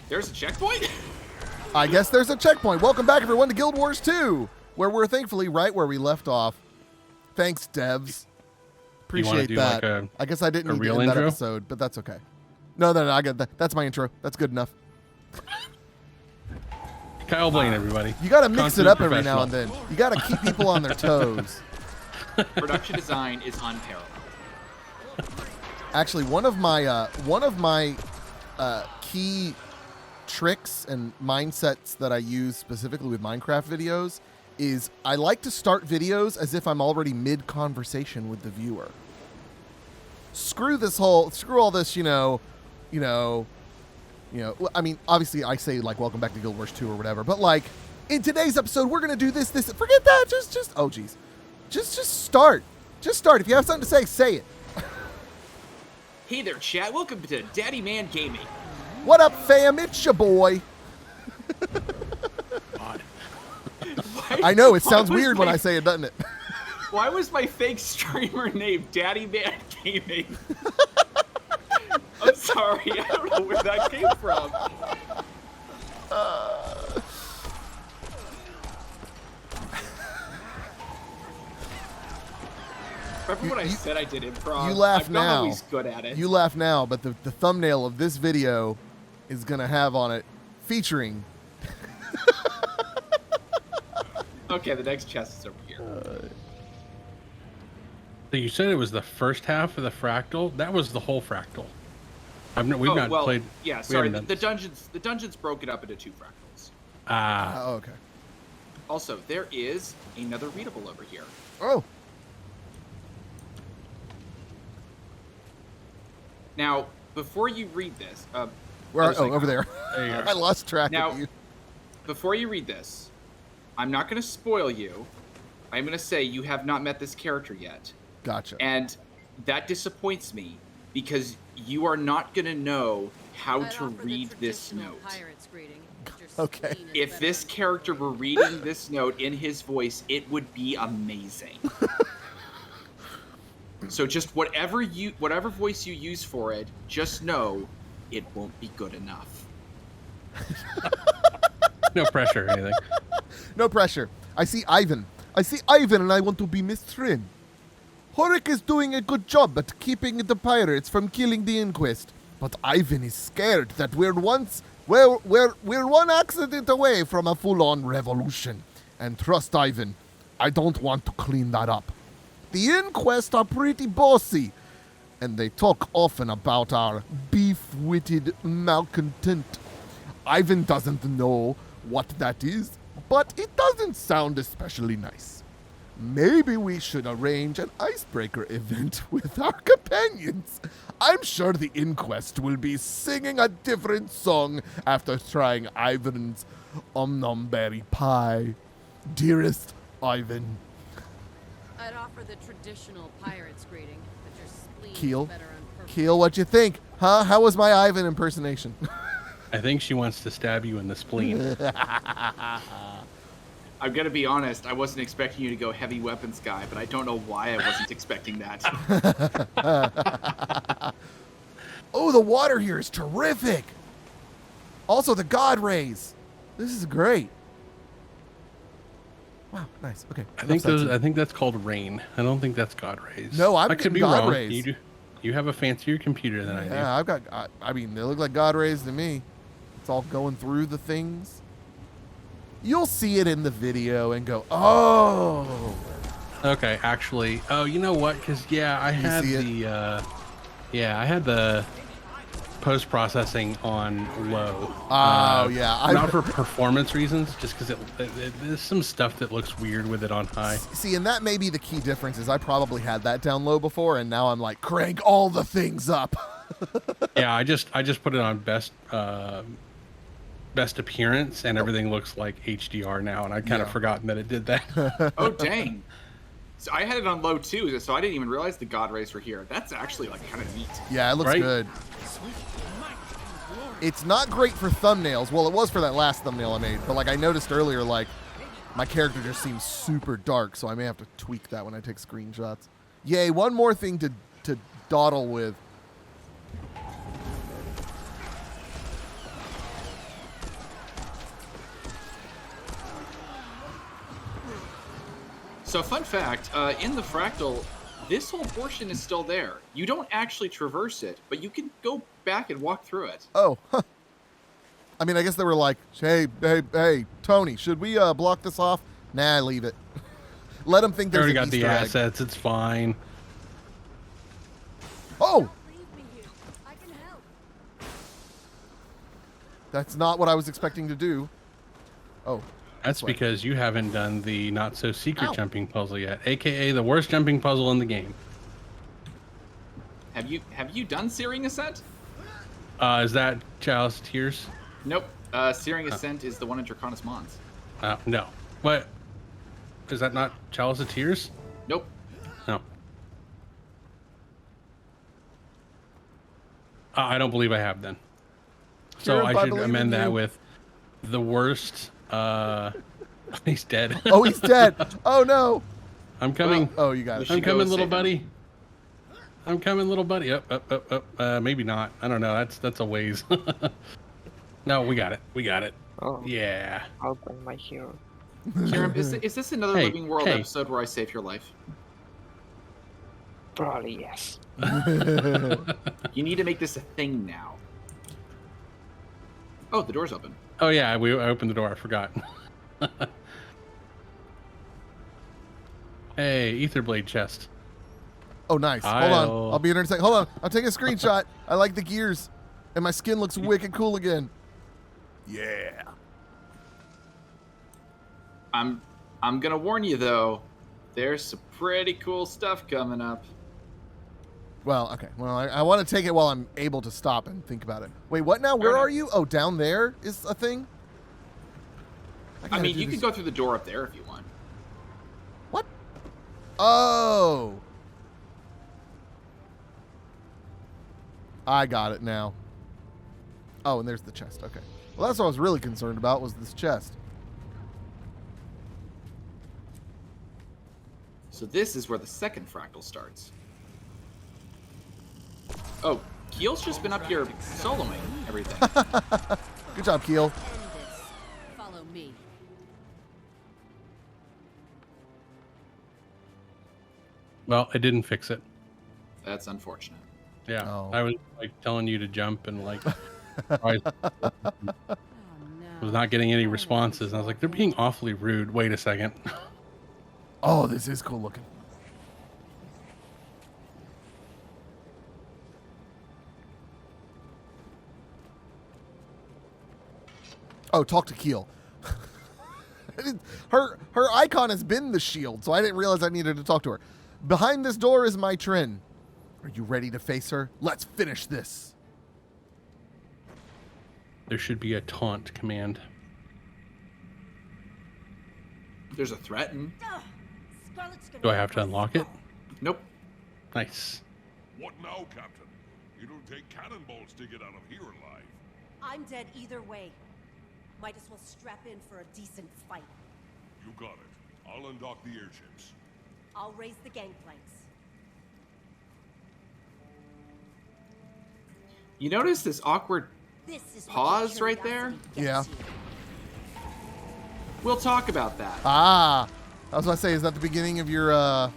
There's a checkpoint? I guess there's a checkpoint. Welcome back, everyone, to Guild Wars 2, where we're thankfully right where we left off. Thanks, devs. Appreciate that. Like I guess I didn't need to real end that intro? episode, but that's okay. No, I get that. That's my intro. That's good enough. Kyle Blaine, everybody. You got to mix it Consummate up every now and professional. then. You got to keep people on their toes. Production design is unparalleled. Actually, one of my key tricks and mindsets that I use specifically with Minecraft videos is I like to start videos as if I'm already mid-conversation with the viewer. Screw all this, I mean, obviously I say, like, welcome back to Guild Wars 2 or whatever, but, like, in today's episode, we're going to do this, forget that, oh, geez. Just start. Just start. If you have something to say it. Hey there, chat. Welcome to Daddy Man Gaming. What up, fam? It's your boy. I know, it sounds weird when I say it, doesn't it? Why was my fake streamer named Daddy Man Gaming? I'm sorry, I don't know where that came from. Remember when I said I did improv? You laugh I'm not now. always good at it. You laugh now, but the thumbnail of this video is going to have on it featuring... Okay, the next chest is over here. So you said it was the first half of the fractal? That was the whole fractal. We've not played. Yeah, sorry. The dungeons broke it up into 2 fractals. Oh, okay. Also, there is another readable over here. Oh. Now, before you read this, Where? Oh, over there. There you I go. lost track Now, of you. before you read this, I'm not going to spoil you. I'm going to say you have not met this character yet. Gotcha. And that disappoints me because you are not going to know how to read this note. Okay. If this character were reading this note in his voice, it would be amazing. So just whatever voice you use for it, just know it won't be good enough. No pressure or anything. No pressure. I see Ivan and I want to be Miss Trin. Horik is doing a good job at keeping the pirates from killing the Inquest, but Ivan is scared that we're one accident away from a full-on revolution. And trust Ivan, I don't want to clean that up. The Inquest are pretty bossy, and they talk often about our beef-witted malcontent. Ivan doesn't know what that is, but it doesn't sound especially nice. Maybe we should arrange an icebreaker event with our companions. I'm sure the Inquest will be singing a different song after trying Ivan's Omnomberry pie. Dearest Ivan. I'd offer the traditional pirate's greeting, but your spleen Keel? is better on purpose. Keel, what you think? Huh? How was my Ivan impersonation? I think she wants to stab you in the spleen. I'm going to be honest, I wasn't expecting you to go heavy weapons guy, but I don't know why I wasn't expecting that. Oh, the water here is terrific. Also, the God rays. This is great. Wow, nice. Okay. I think that's called rain. I don't think that's God rays. No, I'm I could be God wrong. rays. You have a fancier computer than I do. Yeah, I mean, they look like God rays to me. It's all going through the things. You'll see it in the video and go, oh. Okay, actually, oh, you know what? Because I had I had the post processing on low. Oh not for performance reasons, just because there's some stuff that looks weird with it on high. See, and that may be the key difference. Is I probably had that down low before, and now I'm like, crank all the things up. Yeah, I just put it on best appearance, and everything looks like HDR now, and I'd kind of forgotten that it did that. Oh, dang. So I had it on low too, so I didn't even realize the God rays were here. That's actually like kind of neat. Yeah, it looks Right? good. It's not great for thumbnails. Well, it was for that last thumbnail I made, but like I noticed earlier, like my character just seems super dark, so I may have to tweak that when I take screenshots. Yay, one more thing to dawdle with. So fun fact, in the fractal, this whole portion is still there. You don't actually traverse it, but you can go back and walk through it. Oh, huh. I mean, I guess they were like, hey, Tony, should we block this off? Nah, leave it. Let them think I there's already an got the Easter egg. assets. It's fine. Oh, Don't leave me here. I can help. that's not what I was expecting to do. Oh, That's this way. because you haven't done the not so secret Ow. jumping puzzle yet, aka the worst jumping puzzle in the game. Have you done Searing Ascent? Is that Chalice of Tears? Nope. Searing Ascent is the one in Draconis Mons. No. What? Is that not Chalice of Tears? Nope. No. I don't believe I have then. So Kieran, I I should believe in amend that you. with the worst. He's dead. Oh, he's dead. Oh no. I'm coming. Oh, you got it. We I'm should go coming, little save him. buddy. I'm coming, little buddy. Up. Maybe not. I don't know. That's a ways. No, we got it. We got it. Oh, Yeah. I'll bring my hero. Kieran, is this another Hey, Living World hey. episode where I save your life? Probably yes. You need to make this a thing now. Oh, the door's open. Oh yeah, I opened the door. I forgot. Hey, Aetherblade chest. Oh, nice. Hold on. I'll- I'll be in here in a second. Hold on. I'll take a screenshot. I like the gears. And my skin looks wicked cool again. Yeah. I'm gonna warn you though. There's some pretty cool stuff coming up. Well, okay. Well, I want to take it while I'm able to stop and think about it. Wait, what now? Where Fair are enough. you? Oh, down there is a thing? I gotta mean, do you this- can go through the door up there if you want. What? Oh. I got it now. Oh, and there's the chest. Okay. Well, that's what I was really concerned about was this chest. So this is where the second fractal starts. Oh, Keel's just been up here soloing everything. Good job, Keel. End this. Follow me. Well, I didn't fix it. That's unfortunate. Yeah, Oh. I was like telling you to jump and like I Oh no. was not getting any responses. And I was like, they're being awfully rude. Wait a second. Oh, this is cool looking. Oh, talk to Keel. her icon has been the shield, so I didn't realize I needed to talk to her. Behind this door is my Trin. Are you ready to face her? Let's finish this. There should be a taunt command. There's a threaten. Scarlet's gonna Do I have to unlock it? Nope. Nice. What now, Captain? It'll take cannonballs to get out of here alive. I'm dead either way. Might as well strap in for a decent fight. You got it. I'll undock the airships. I'll raise the gangplanks. You notice this awkward This is what Pause your right there? curiosity gets you. We'll talk about that. Ah, I was going to say, is that the beginning of your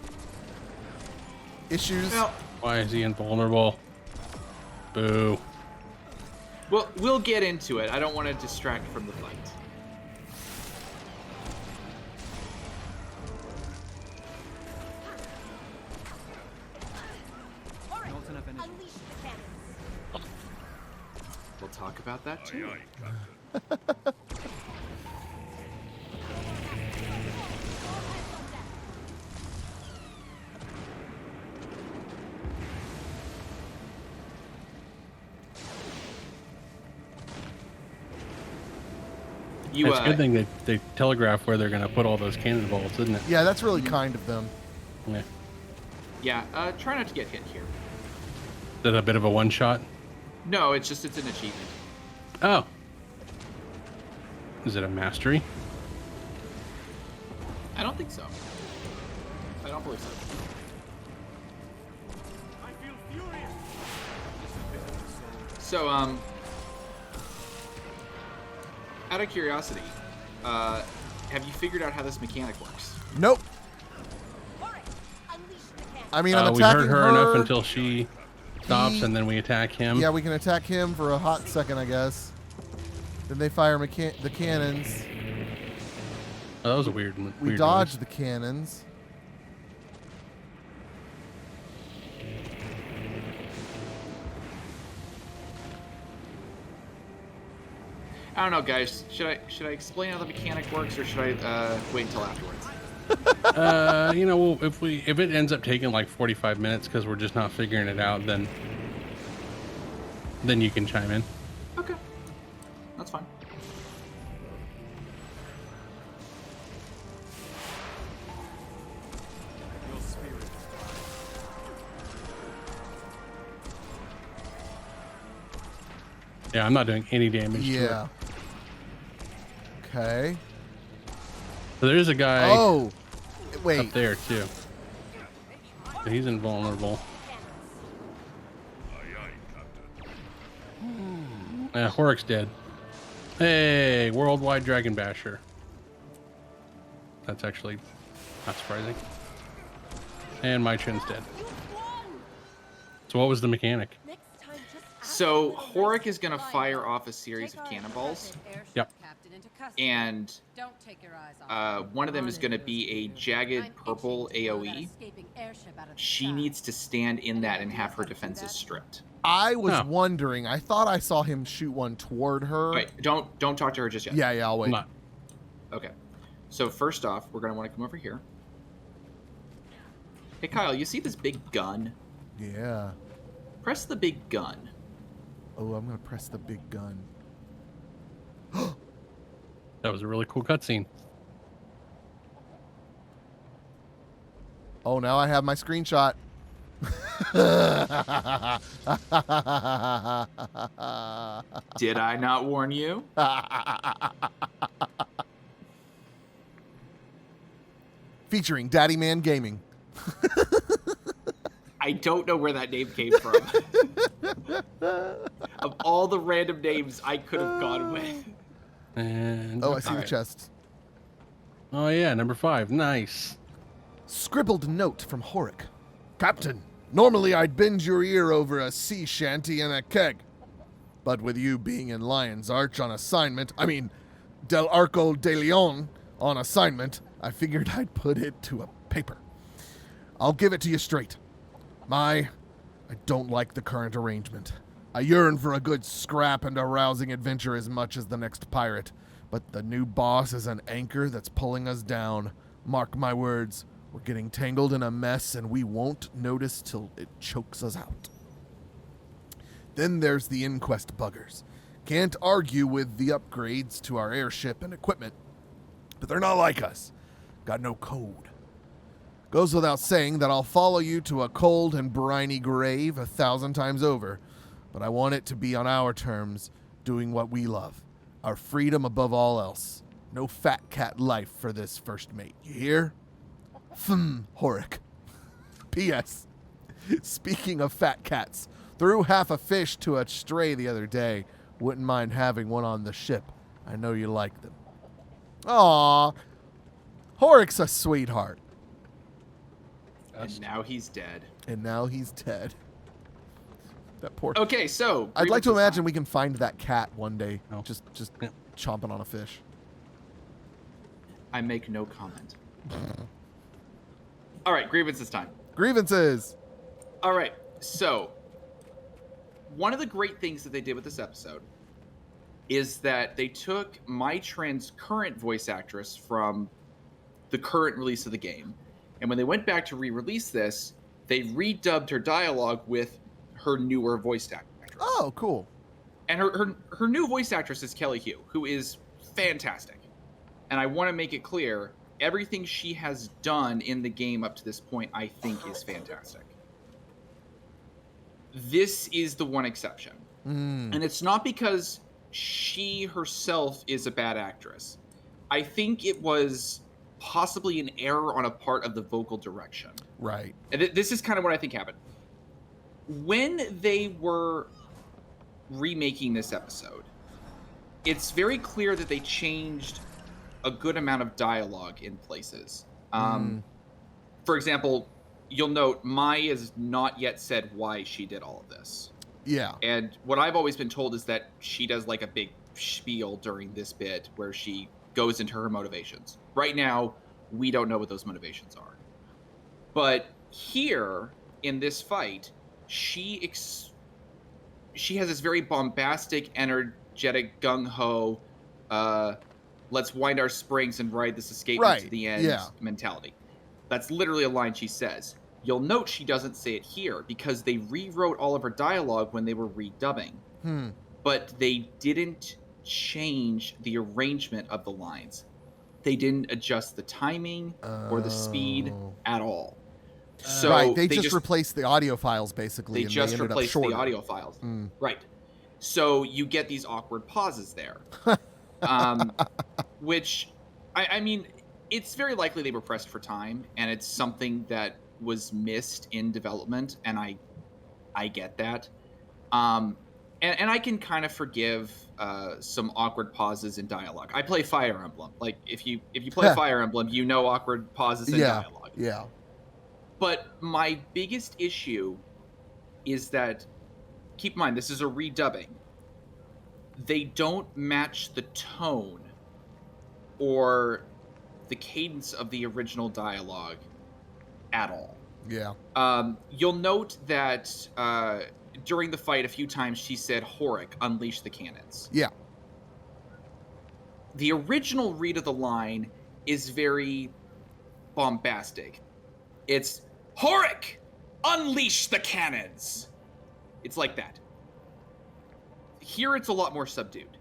issues? Well, Why is he invulnerable? Boo. we'll get into it. I don't want to distract from the fight. All right, unleash the cannons. We'll talk about that too. Aye, aye, Captain. You It's a good thing they telegraph where they're going to put all those cannonballs, isn't it? Yeah, that's really kind of them. Yeah. yeah. Try not to get hit here. Is that a bit of a one shot? No, it's an achievement. Oh. Is it a mastery? I don't think so. I don't believe so. So, out of curiosity, have you figured out how this mechanic works? Nope. I mean, I'm we attacking hurt her enough until she stops, and then we attack him. Yeah, we can attack him for a hot second, I guess. Then they fire the cannons. Oh, that was a weird. We dodge the cannons. I don't know, guys. Should I explain how the mechanic works, or should I wait until afterwards? You know, if it ends up taking like 45 minutes because we're just not figuring it out, then you can chime in. Okay, that's fine. Yeah, I'm not doing any damage. Yeah. Okay. So there's a guy. Oh, wait. Up there too. He's invulnerable. Horik's dead. Hey, worldwide dragon basher. That's actually not surprising. And my chin's dead. So what was the mechanic? So Horik is going to fire off a series of cannonballs. Yep. And one of them is going to be a jagged purple AoE. She needs to stand in that and have her defenses stripped. I was wondering. I thought I saw him shoot one toward her. Wait, don't talk to her just yet. Yeah, I'll wait. Okay. So first off, we're going to want to come over here. Hey, Kyle, you see this big gun? Yeah. Press the big gun. Oh, I'm going to press the big gun. That was a really cool cutscene. Oh, now I have my screenshot. Did I not warn you? Featuring Daddy Man Gaming. I don't know where that name came from. Of all the random names I could have gone with. And oh, I see the chest. Oh yeah, number 5. Nice. Scribbled note from Horik. Captain, normally I'd bend your ear over a sea shanty and a keg. But with you being in Lion's Arch on assignment, Del Arco de Leon on assignment, I figured I'd put it to a paper. I'll give it to you straight. I don't like the current arrangement. I yearn for a good scrap and a rousing adventure as much as the next pirate, but the new boss is an anchor that's pulling us down. Mark my words, we're getting tangled in a mess and we won't notice till it chokes us out. Then there's the Inquest buggers. Can't argue with the upgrades to our airship and equipment, but they're not like us. Got no code. Goes without saying that I'll follow you to a cold and briny grave 1,000 times over, but I want it to be on our terms, doing what we love. Our freedom above all else. No fat cat life for this first mate. You hear? Horik. P.S. Speaking of fat cats, threw half a fish to a stray the other day. Wouldn't mind having one on the ship. I know you like them. Aww. Horik's a sweetheart. And now he's dead. That poor. Okay, so I'd like to imagine we can find that cat one day, just chomping on a fish. I make no comment. All right, grievances time. Grievances. All right, so one of the great things that they did with this episode is that they took Mai Tran's current voice actress from the current release of the game, and when they went back to re-release this, they redubbed her dialogue with her newer voice actress. Oh, cool. And her new voice actress is Kelly Hu, who is fantastic. And I want to make it clear, everything she has done in the game up to this point, I think is fantastic. This is the one exception. And it's not because she herself is a bad actress. I think it was possibly an error on a part of the vocal direction. Right. And this is kind of what I think happened. When they were remaking this episode, it's very clear that they changed a good amount of dialogue in places. For example, you'll note Mai has not yet said why she did all of this. Yeah. And what I've always been told is that she does like a big spiel during this bit where she goes into her motivations. Right now, we don't know what those motivations are. But here in this fight, she has this very bombastic, energetic, gung-ho, let's wind our springs and ride this escape to the end mentality. That's literally a line she says. You'll note she doesn't say it here because they rewrote all of her dialogue when they were redubbing. But they didn't change the arrangement of the lines. They didn't adjust the timing or the speed at all. So they just replaced the audio files, basically. They just replaced the audio files. Right. So you get these awkward pauses there. Which, I mean, it's very likely they were pressed for time, and it's something that was missed in development, and I get that. And I can kind of forgive some awkward pauses in dialogue. I play Fire Emblem. Like, if you play Fire Emblem, you know awkward pauses in dialogue. Yeah. But my biggest issue is that, keep in mind, this is a redubbing. They don't match the tone or the cadence of the original dialogue at all. Yeah. You'll note that during the fight a few times she said, Horik, unleash the cannons. Yeah. The original read of the line is very bombastic. It's, Horik, unleash the cannons. It's like that. Here it's a lot more subdued.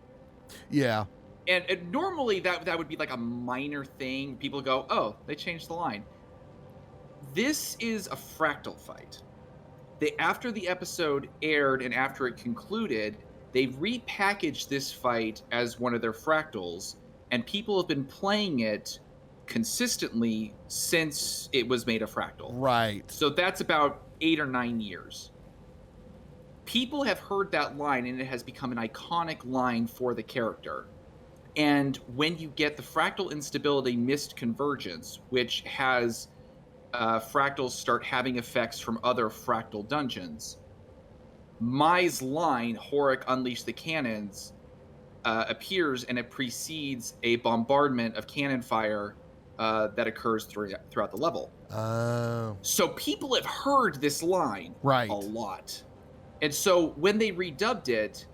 Yeah. And normally that would be like a minor thing. People go, oh, they changed the line. This is a fractal fight. After the episode aired and after it concluded, they repackaged this fight as one of their fractals, and people have been playing it consistently since it was made a fractal. Right. So that's about 8 or 9 years. People have heard that line, and it has become an iconic line for the character. And when you get the fractal instability missed convergence, which has fractals start having effects from other fractal dungeons, Mai's line, Horik, unleash the cannons, appears, and it precedes a bombardment of cannon fire that occurs throughout the level. Oh. So people have heard this line a lot. And so when they redubbed it,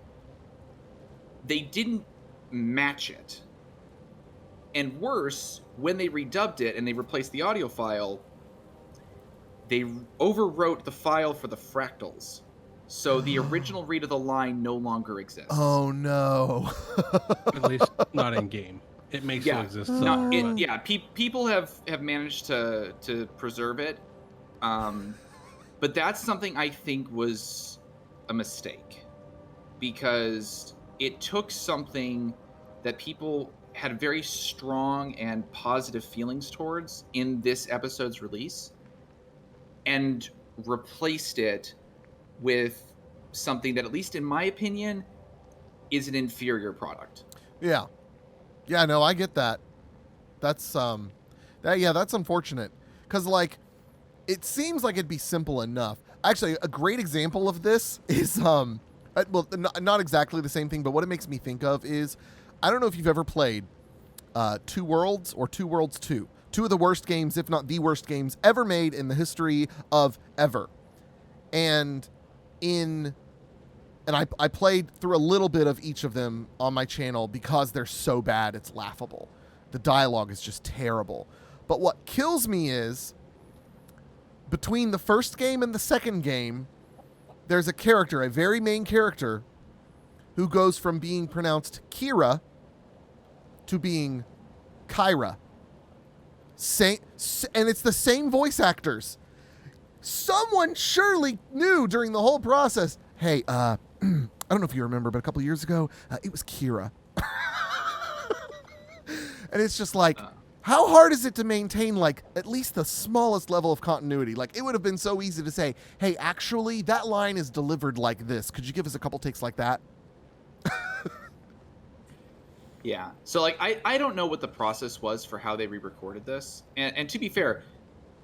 they didn't match it. And worse, when they redubbed it and they replaced the audio file, they overwrote the file for the fractals. So the original read of the line no longer exists. Oh no. At least not in game. It may still exist. People have managed to preserve it. But that's something I think was a mistake, because it took something that people had very strong and positive feelings towards in this episode's release and replaced it with something that, at least in my opinion, is an inferior product. Yeah. Yeah, no, I get that. That's that's unfortunate, cuz like it seems like it'd be simple enough. Actually, a great example of this is well, not exactly the same thing, but what it makes me think of is, I don't know if you've ever played Two Worlds or Two Worlds 2. Two of the worst games, if not the worst games ever made in the history of ever. And I played through a little bit of each of them on my channel because they're so bad, it's laughable. The dialogue is just terrible. But what kills me is, between the first game and the second game, there's a character, a very main character, who goes from being pronounced Kira to being Kyra. And it's the same voice actors. Someone surely knew during the whole process, hey, I don't know if you remember, but a couple years ago, it was Kira. And it's just like, how hard is it to maintain, like, at least the smallest level of continuity? Like, it would have been so easy to say, hey, actually, that line is delivered like this. Could you give us a couple takes like that? Yeah. So, like, I don't know what the process was for how they re-recorded this. And to be fair,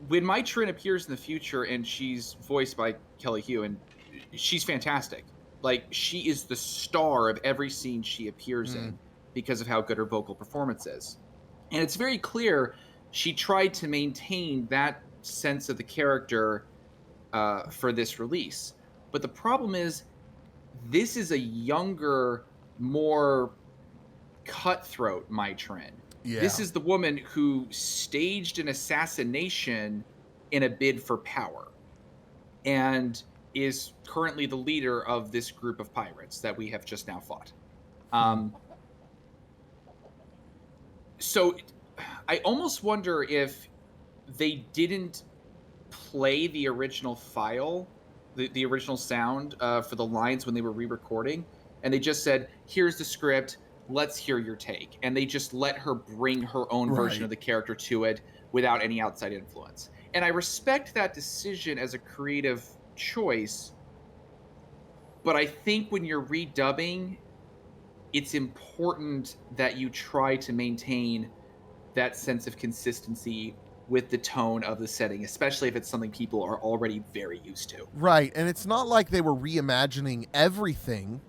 when Mai Trin appears in the future, and she's voiced by Kelly Hu, and she's fantastic. Like, she is the star of every scene she appears in because of how good her vocal performance is. And it's very clear she tried to maintain that sense of the character for this release. But the problem is, this is a younger, more cutthroat Mai Trin. Yeah. This is the woman who staged an assassination in a bid for power, and is currently the leader of this group of pirates that we have just now fought. So I almost wonder if they didn't play the original file, the original sound for the lines when they were re-recording, and they just said, here's the script, let's hear your take. And they just let her bring her own version of the character to it without any outside influence. And I respect that decision as a creative choice, but I think when you're redubbing, it's important that you try to maintain that sense of consistency with the tone of the setting, especially if it's something people are already very used to. Right, and it's not like they were reimagining everything.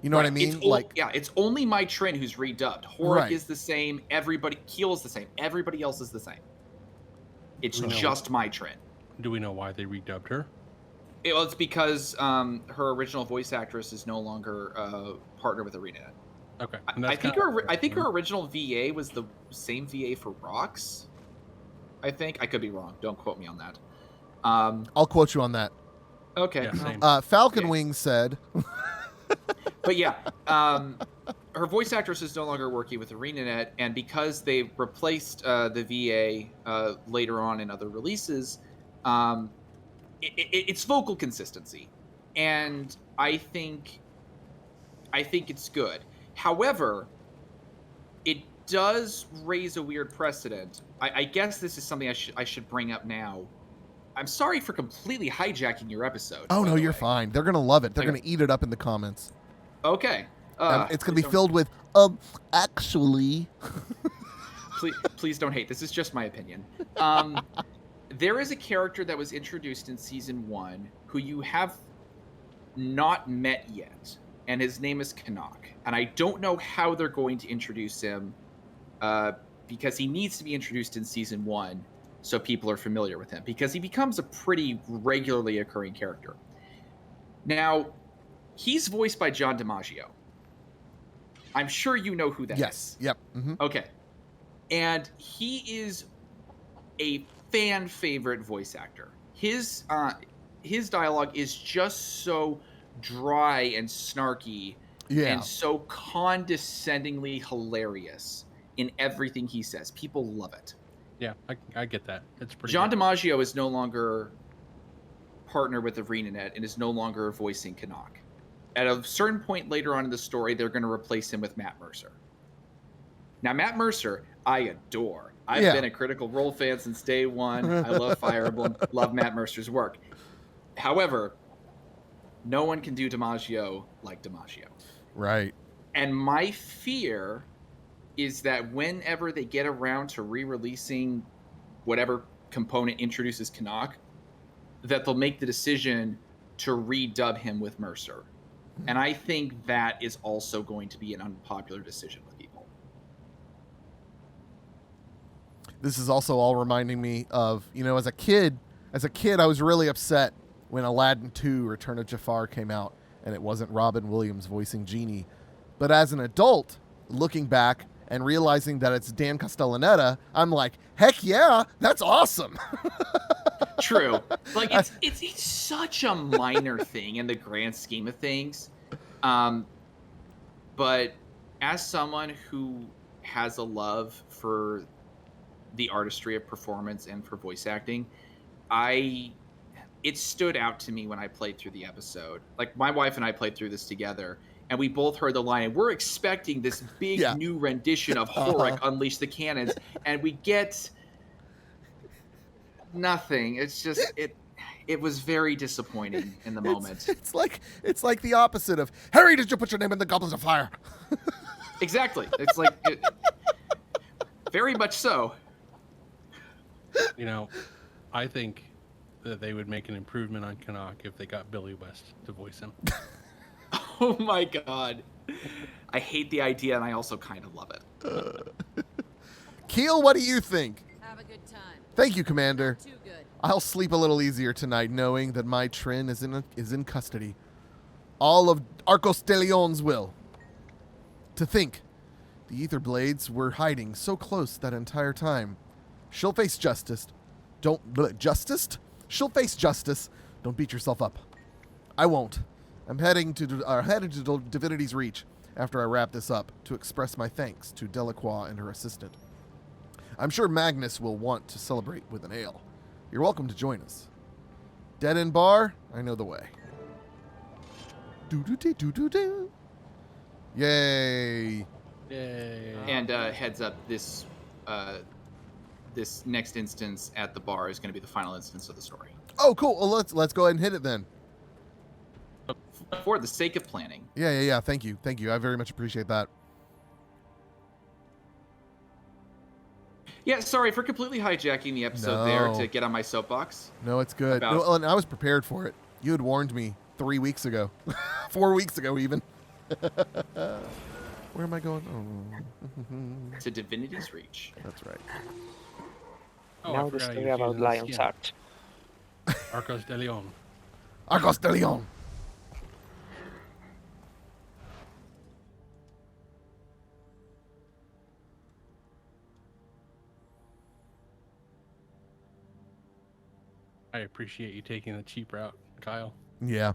You know what I mean? It's only Mai Trin who's redubbed. Horik is the same. Keel is the same. Everybody else is the same. It's just Mai Trin. Do we know why they redubbed her? It's because her original voice actress is no longer partnered with ArenaNet. Okay. I think her original VA was the same VA for Rox. I think. I could be wrong. Don't quote me on that. I'll quote you on that. Okay. Yeah, Falcon Wings said... But yeah, her voice actress is no longer working with ArenaNet, and because they replaced the VA later on in other releases, it's vocal consistency, and I think it's good. However, it does raise a weird precedent. I guess this is something I should bring up now. I'm sorry for completely hijacking your episode. Oh, no, you're fine. They're going to love it. They're going to eat it up in the comments. Okay. It's going to be filled with, actually. Please don't hate. This is just my opinion. There is a character that was introduced in Season 1 who you have not met yet, and his name is Canuck. And I don't know how they're going to introduce him, because he needs to be introduced in Season 1 so people are familiar with him, because he becomes a pretty regularly occurring character. Now, he's voiced by John DiMaggio. I'm sure you know who that is. Yes. Yep. Mm-hmm. Okay. And he is a fan favorite voice actor. His dialogue is just so dry and snarky and so condescendingly hilarious in everything he says. People love it. Yeah, I get that. It's pretty John good. DiMaggio is no longer partnered with ArenaNet and is no longer voicing Canuck. At a certain point later on in the story, they're going to replace him with Matt Mercer. Now, Matt Mercer, I adore. I've been a Critical Role fan since day one. I love Fire Emblem, love Matt Mercer's work. However, no one can do DiMaggio like DiMaggio. Right. And my fear is that whenever they get around to re-releasing whatever component introduces Canuck, that they'll make the decision to redub him with Mercer. And I think that is also going to be an unpopular decision with people. This is also all reminding me of, as a kid, I was really upset when Aladdin 2 Return of Jafar came out and it wasn't Robin Williams voicing Genie. But as an adult, looking back and realizing that it's Dan Castellaneta, I'm like, heck yeah, that's awesome. True. Like, it's such a minor thing in the grand scheme of things. But as someone who has a love for the artistry of performance and for voice acting, it stood out to me when I played through the episode. Like, my wife and I played through this together, and we both heard the line, and we're expecting this big new rendition of Horik Unleash the Cannons, and we get nothing. It's just it was very disappointing in the moment. It's like the opposite of, Harry, did you put your name in the Goblets of Fire? Exactly. It's like very much so. You know, I think that they would make an improvement on Canuck if they got Billy West to voice him. Oh my god. I hate the idea, and I also kind of love it. Keel, what do you think? Have a good time. Thank you, Commander. Too good. I'll sleep a little easier tonight knowing that my Trin is in custody. All of Arcos de Leon's will. To think, the Aetherblades were hiding so close that entire time. She'll face justice. Justice? She'll face justice. Don't beat yourself up. I won't. I'm headed to Divinity's Reach after I wrap this up to express my thanks to Delacroix and her assistant. I'm sure Magnus will want to celebrate with an ale. You're welcome to join us. Dead End Bar, I know the way. Do-do-do-do-do-do. Yay. Yay. And heads up, this next instance at the bar is going to be the final instance of the story. Oh, cool. Well, let's go ahead and hit it then. For the sake of planning. Yeah. Thank you. I very much appreciate that. Yeah, sorry for completely hijacking the episode there to get on my soapbox. No, it's good. No, and I was prepared for it. You had warned me 3 weeks ago. 4 weeks ago, even. Where am I going? Oh. To Divinity's Reach. That's right. Oh, Now the story about Lion's Heart. Arcos de Leon. Arcos de Leon. I appreciate you taking the cheap route, Kyle. Yeah.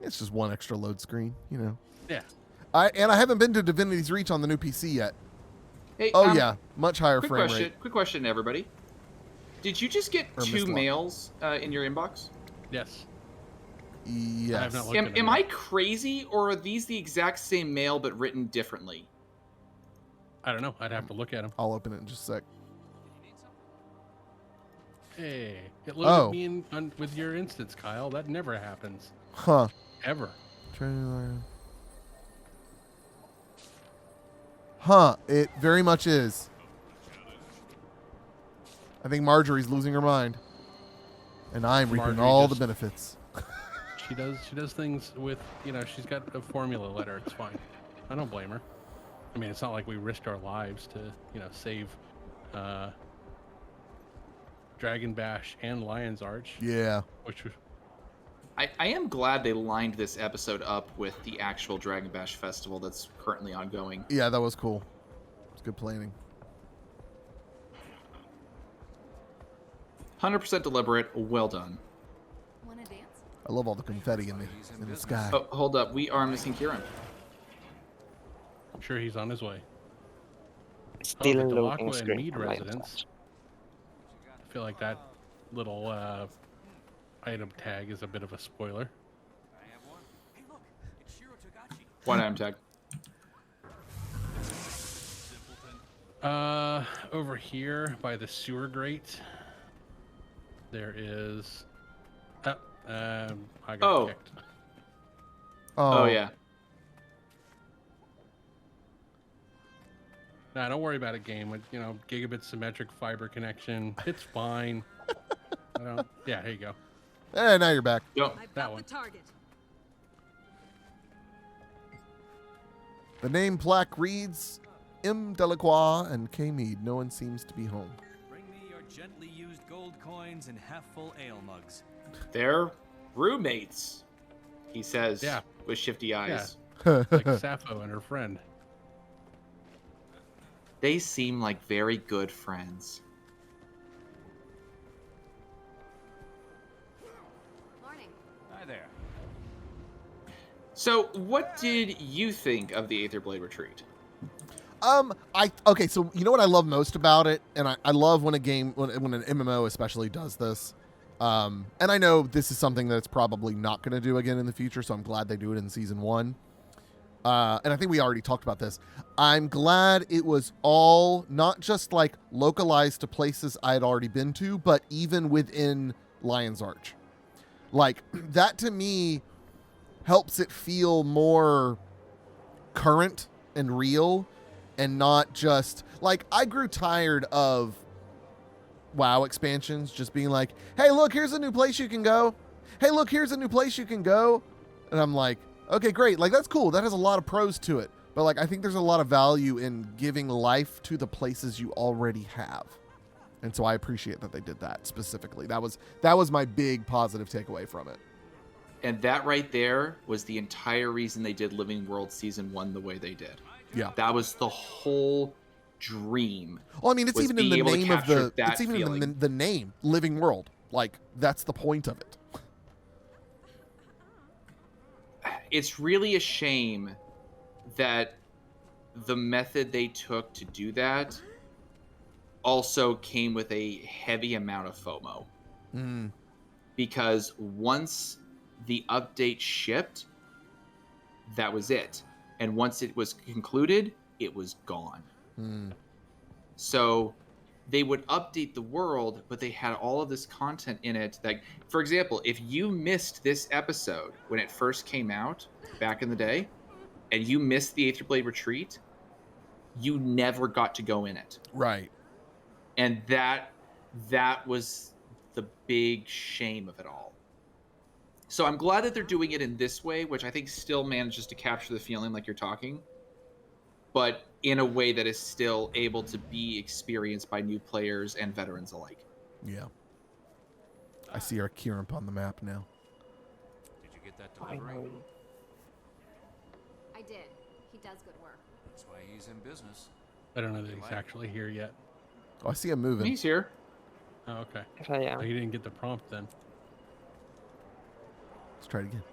It's just one extra load screen, you know. Yeah. I haven't been to Divinity's Reach on the new PC yet. Hey, Yeah, much higher frame rate. Quick question, everybody. Did you just get Or 2 missed luck. mails in your inbox? Yes. Yes. I have not looked at them Am yet. I crazy, or are these the exact same mail but written differently? I don't know. I'd have to look at them. I'll open it in just a sec. Hey, it loaded me in with your instance, Kyle. That never happens. Huh. Ever. Trailer. Huh. It very much is. I think Marjorie's losing her mind. And I'm reaping Marjorie all the just- benefits. She does things with, she's got a formula letter. It's fine. I don't blame her. I mean, it's not like we risked our lives to, save Dragon Bash and Lion's Arch. Yeah. Which was I am glad they lined this episode up with the actual Dragon Bash festival that's currently ongoing. Yeah, that was cool. It's good planning. 100% deliberate. Well done. Wanna dance? I love all the confetti in the sky. Oh, hold up. We are missing Kieran. I'm sure he's on his way. Still the loading Delacqua and screen Mead for Lion's residence. Heart. I feel like that little item tag is a bit of a spoiler. One item tag. Over here by the sewer grate, there is. I got kicked. Oh, yeah. Nah, don't worry about it, game. With gigabit symmetric fiber connection, it's fine. Yeah, here you go. Hey, now you're back. Yo, I've That got one. the target. The name plaque reads M. Delacroix and K. Mead. No one seems to be home. Bring me your gently used gold coins and half-full ale mugs. they're roommates, he says Yeah. with shifty eyes. Like Sappho and her friend. They seem like very good friends. Morning. Hi there. So, what did you think of the Aetherblade retreat? Okay, so you know what I love most about it, and I love when a game, when an MMO especially does this. And I know this is something that it's probably not going to do again in the future, so I'm glad they do it in season 1. And I think we already talked about this. I'm glad it was all not just like localized to places I had already been to, but even within Lion's Arch. Like that to me helps it feel more current and real and not just like I grew tired of WoW expansions just being like, hey, look, here's a new place you can go. Hey, look, here's a new place you can go. And I'm like, okay, great. Like, that's cool. That has a lot of pros to it. But like, I think there's a lot of value in giving life to the places you already have. And so I appreciate that they did that specifically. That was my big positive takeaway from it. And that right there was the entire reason they did Living World Season 1 the way they did. Yeah. That was the whole dream. Well, I mean, it's even in the name of it's even feeling. in the name, Living World. Like, that's the point of it. It's really a shame that the method they took to do that also came with a heavy amount of FOMO. Because once the update shipped, that was it. And once it was concluded, it was gone. So they would update the world, but they had all of this content in it. Like, for example, if you missed this episode when it first came out back in the day, and you missed the Aetherblade retreat, you never got to go in it. Right. And that was the big shame of it all. So I'm glad that they're doing it in this way, which I think still manages to capture the feeling like you're talking, but in a way that is still able to be experienced by new players and veterans alike. Yeah. I see our Kirimp on the map now. Did you get that I delivery? know. I did. He does good work. That's why he's in business. I don't know that he's actually here yet. Oh, I see him moving. He's here. Oh, okay. Yes, I am. So he didn't get the prompt then. Let's try it again.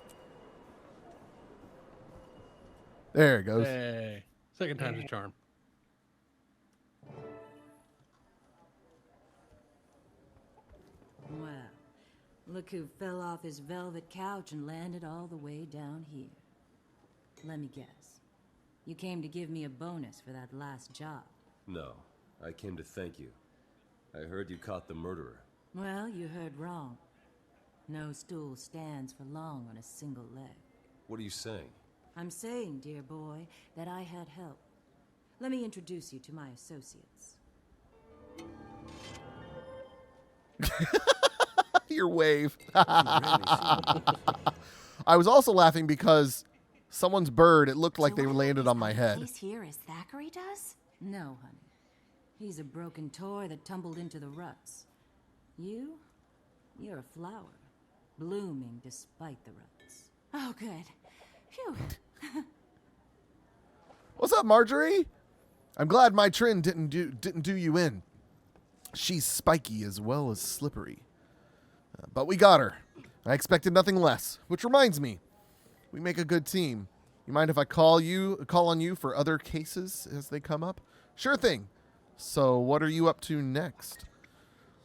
There it goes. Hey, second time's a charm. Well, look who fell off his velvet couch and landed all the way down here. Let me guess. You came to give me a bonus for that last job. No, I came to thank you. I heard you caught the murderer. Well, you heard wrong. No stool stands for long on a single leg. What are you saying? I'm saying, dear boy, that I had help. Let me introduce you to my associates. Your wave. I was also laughing because someone's bird, it looked like they landed on my head. He's here as Thackeray does? No, honey. He's a broken toy that tumbled into the ruts. You're a flower, blooming despite the ruts. Oh, good. Phew. What's up, Marjorie? I'm glad my Trin didn't do you in. She's spiky as well as slippery. But we got her. I expected nothing less. Which reminds me, we make a good team. You mind if I call on you for other cases as they come up? Sure thing. So what are you up to next?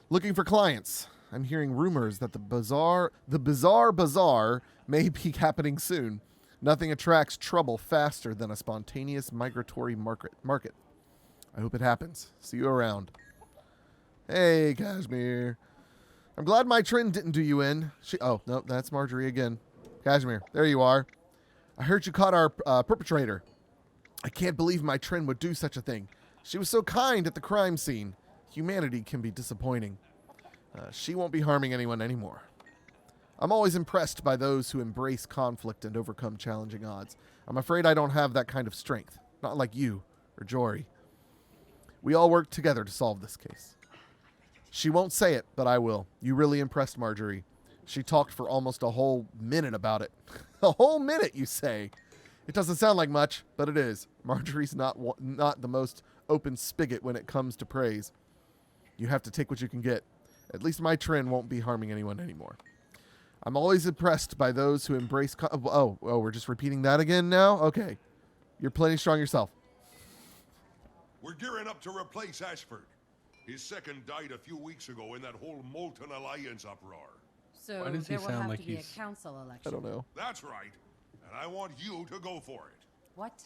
Looking for clients. I'm hearing rumors that the bizarre bazaar may be happening soon. Nothing attracts trouble faster than a spontaneous migratory market. I hope it happens. See you around. Hey, Kashmir. I'm glad my Trin didn't do you in. Oh, no, that's Marjorie again. Kashmir, there you are. I heard you caught our perpetrator. I can't believe my Trin would do such a thing. She was so kind at the crime scene. Humanity can be disappointing. She won't be harming anyone anymore. I'm always impressed by those who embrace conflict and overcome challenging odds. I'm afraid I don't have that kind of strength. Not like you or Jory. We all work together to solve this case. She won't say it, but I will. You really impressed Marjorie. She talked for almost a whole minute about it. A whole minute, you say? It doesn't sound like much, but it is. Marjorie's not the most open spigot when it comes to praise. You have to take what you can get. At least my Trin won't be harming anyone anymore. I'm always impressed by those who embrace... we're just repeating that again now? Okay. You're plenty strong yourself. We're gearing up to replace Ashford. His second died a few weeks ago in that whole Molten Alliance uproar. So Why does he there will sound have like to be a he's- council I election. don't know. That's right. And I want you to go for it. What?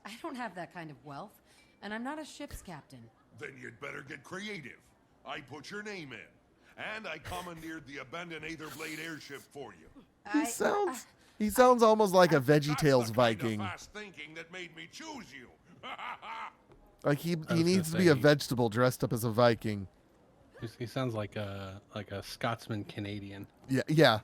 I don't have that kind of wealth, and I'm not a ship's captain. Then you'd better get creative. I put your name in. And I commandeered the abandoned Aetherblade airship for you. He sounds almost like a That's VeggieTales the kind of Viking. fast thinking that made me choose you. Like he I was needs to gonna be a say- vegetable dressed up as a Viking. He sounds like a Scotsman Canadian. Yeah.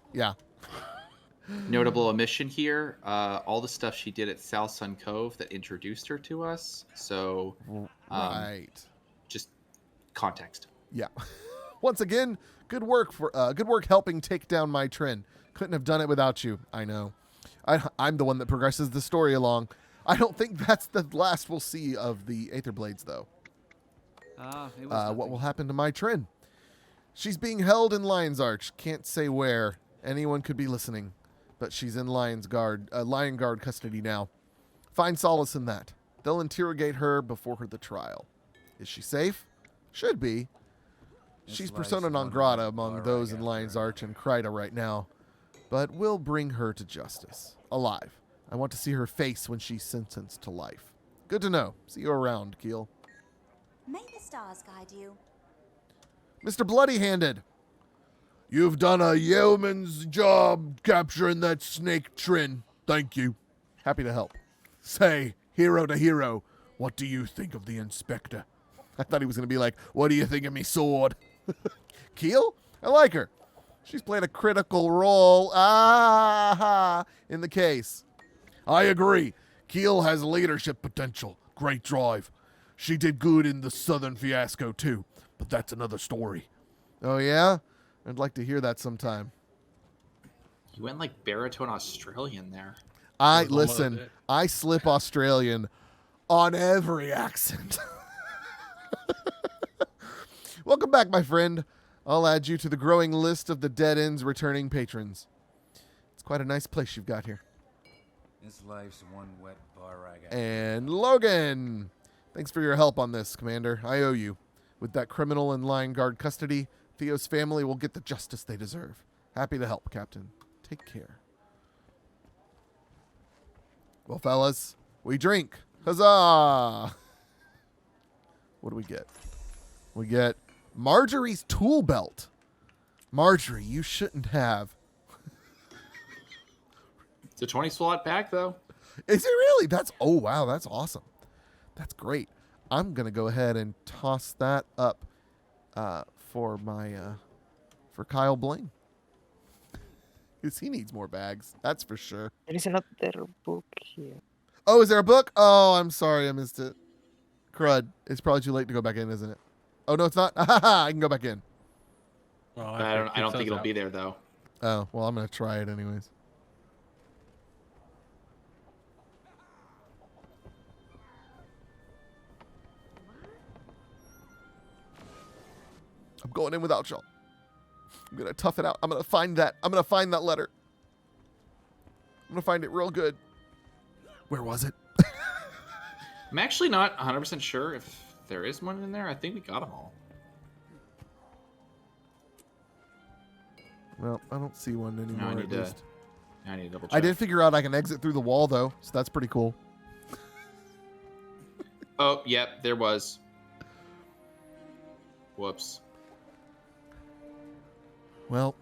Notable omission here: all the stuff she did at South Sun Cove that introduced her to us. So, Right. just context. Yeah. Once again, good work helping take down my Trin. Couldn't have done it without you. I know. I'm the one that progresses the story along. I don't think that's the last we'll see of the Aetherblades, though. What will happen to my Trin? She's being held in Lion's Arch. Can't say where. Anyone could be listening. But she's in Lion Guard custody now. Find solace in that. They'll interrogate her before the trial. Is she safe? Should be. She's persona non grata among those in Lion's Arch and Kryta right now. But we'll bring her to justice. Alive. I want to see her face when she's sentenced to life. Good to know. See you around, Keel. May the stars guide you. Mr. Bloody-Handed. You've done a yeoman's job capturing that snake Trin. Thank you. Happy to help. Say, hero to hero, what do you think of the inspector? I thought he was going to be like, what do you think of me sword? Keel? I like her. She's played a critical role in the case. I agree. Keel has leadership potential. Great drive. She did good in the Southern Fiasco, too. But that's another story. Oh, yeah? I'd like to hear that sometime. You went like baritone Australian there. Listen, I slip Australian on every accent. Welcome back, my friend. I'll add you to the growing list of the Dead End's returning patrons. It's quite a nice place you've got here. This life's one wet bar rag. And Logan. Thanks for your help on this, Commander. I owe you. With that criminal in Lion Guard custody, Theo's family will get the justice they deserve. Happy to help, Captain. Take care. Well, fellas, we drink. Huzzah! What do we get? We get Marjorie's tool belt. Marjorie, you shouldn't have. It's a 20 slot pack, though. Is it really? Oh, wow, that's awesome. That's great. I'm going to go ahead and toss that up for Kyle Bling. Because he needs more bags. That's for sure. There is another book here. Oh, is there a book? Oh, I'm sorry. I missed it. Crud. It's probably too late to go back in, isn't it? Oh, no, it's not. I can go back in. Well, I don't think it'll be there, though. Oh, well, I'm going to try it anyways. I'm going in without y'all. I'm going to tough it out. I'm going to find that. I'm going to find that letter. I'm going to find it real good. Where was it? I'm actually not 100% sure if there is one in there. I think we got them all. Well, I don't see one anymore. I need to double check. I did figure out I can exit through the wall, though, so that's pretty cool. Oh, yep, there was. Whoops. Well,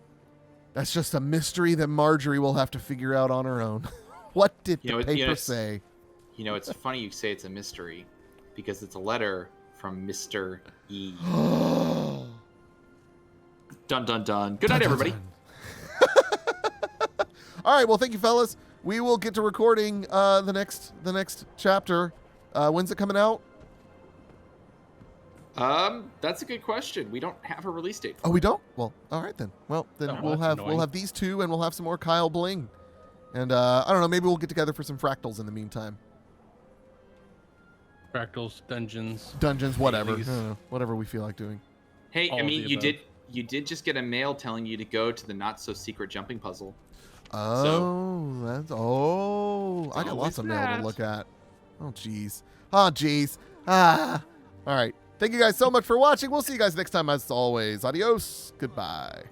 that's just a mystery that Marjorie will have to figure out on her own. What did the paper say? You know, it's funny you say it's a mystery because it's a letter from Mr. E. Dun, dun, dun. Good night, everybody. All right, well, thank you, fellas. We will get to recording the next chapter. When's it coming out? That's a good question. We don't have a release date. Oh, we don't? Well, all right then. Well, then Oh, we'll that's have these two, and we'll have some more Kyle Bling, and I don't know. Maybe we'll get together for some fractals in the meantime. Fractals, dungeons, whatever. I dailies. don't know, whatever we feel like doing. Hey, All I of mean, the you above. did just get a mail telling you to go to the not so secret jumping puzzle. Oh, I got always lots of mail to that. look at. Oh, jeez. Oh, jeez. All right. Thank you guys so much for watching. We'll see you guys next time as always. Adios. Goodbye.